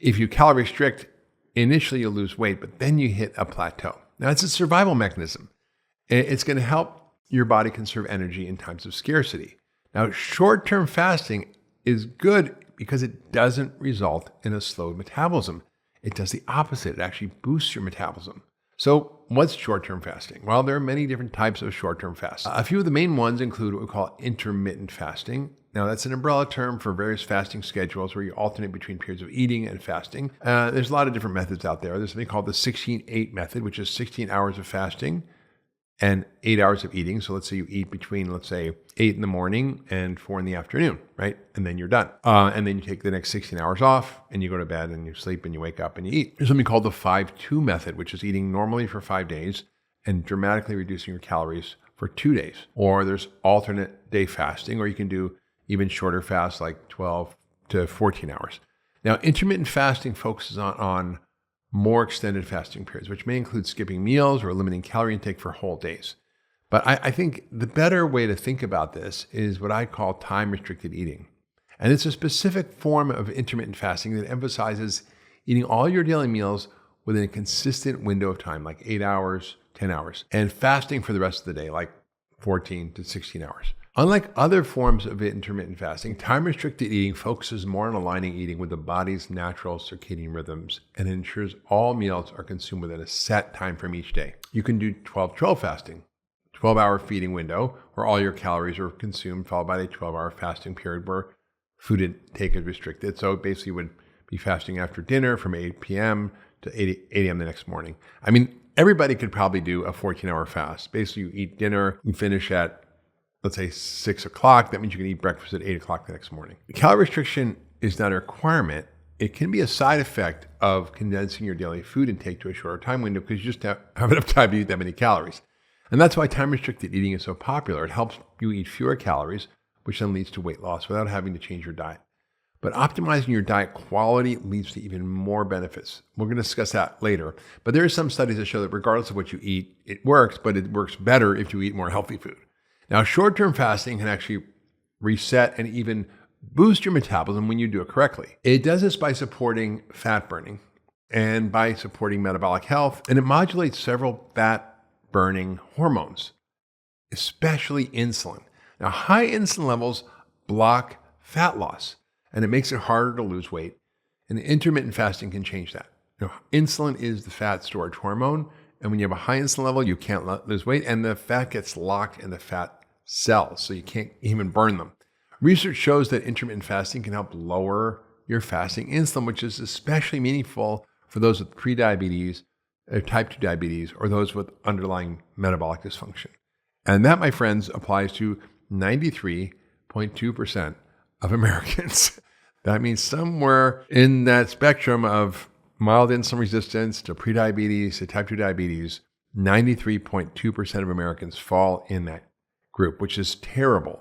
If you calorie restrict, initially you'll lose weight, but then you hit a plateau. Now, it's a survival mechanism. It's going to help your body conserve energy in times of scarcity. Now, short-term fasting is good because it doesn't result in a slowed metabolism. It does the opposite. It actually boosts your metabolism. So what's short-term fasting? Well, there are many different types of short-term fasting. A few of the main ones include what we call intermittent fasting. Now, that's an umbrella term for various fasting schedules where you alternate between periods of eating and fasting. There's a lot of different methods out there. There's something called the 16-8 method, which is 16 hours of fasting and 8 hours of eating. So let's say you eat between, let's say, 8 in the morning and 4 in the afternoon, right? And then you're done. And then you take the next 16 hours off and you go to bed and you sleep and you wake up and you eat. There's something called the 5-2 method, which is eating normally for 5 days and dramatically reducing your calories for 2 days. Or there's alternate day fasting, or you can do even shorter fasts like 12 to 14 hours. Now, intermittent fasting focuses on more extended fasting periods, which may include skipping meals or limiting calorie intake for whole days. But I think the better way to think about this is what I call time-restricted eating. And it's a specific form of intermittent fasting that emphasizes eating all your daily meals within a consistent window of time, like 8 hours, 10 hours, and fasting for the rest of the day, like 14 to 16 hours. Unlike other forms of intermittent fasting, time-restricted eating focuses more on aligning eating with the body's natural circadian rhythms and ensures all meals are consumed within a set time frame each day. You can do 12-12 fasting, 12-hour feeding window, where all your calories are consumed, followed by a 12-hour fasting period where food intake is restricted. So basically you would be fasting after dinner from 8 p.m. to 8 a.m. the next morning. I mean, everybody could probably do a 14-hour fast. Basically, you eat dinner, you finish at, let's say, 6 o'clock. That means you can eat breakfast at 8 o'clock the next morning. Calorie restriction is not a requirement. It can be a side effect of condensing your daily food intake to a shorter time window because you just have enough time to eat that many calories. And that's why time-restricted eating is so popular. It helps you eat fewer calories, which then leads to weight loss without having to change your diet. But optimizing your diet quality leads to even more benefits. We're going to discuss that later. But there are some studies that show that regardless of what you eat, it works, but it works better if you eat more healthy food. Now, short-term fasting can actually reset and even boost your metabolism when you do it correctly. It does this by supporting fat burning and by supporting metabolic health, and it modulates several fat-burning hormones, especially insulin. Now, high insulin levels block fat loss, and it makes it harder to lose weight, and intermittent fasting can change that. Insulin is the fat storage hormone, and when you have a high insulin level, you can't lose weight, and the fat gets locked in the fat cells, so you can't even burn them. Research shows that intermittent fasting can help lower your fasting insulin, which is especially meaningful for those with prediabetes, type 2 diabetes, or those with underlying metabolic dysfunction. And that, my friends, applies to 93.2% of Americans. That means somewhere in that spectrum of mild insulin resistance to prediabetes to type 2 diabetes, 93.2% of Americans fall in that group, which is terrible.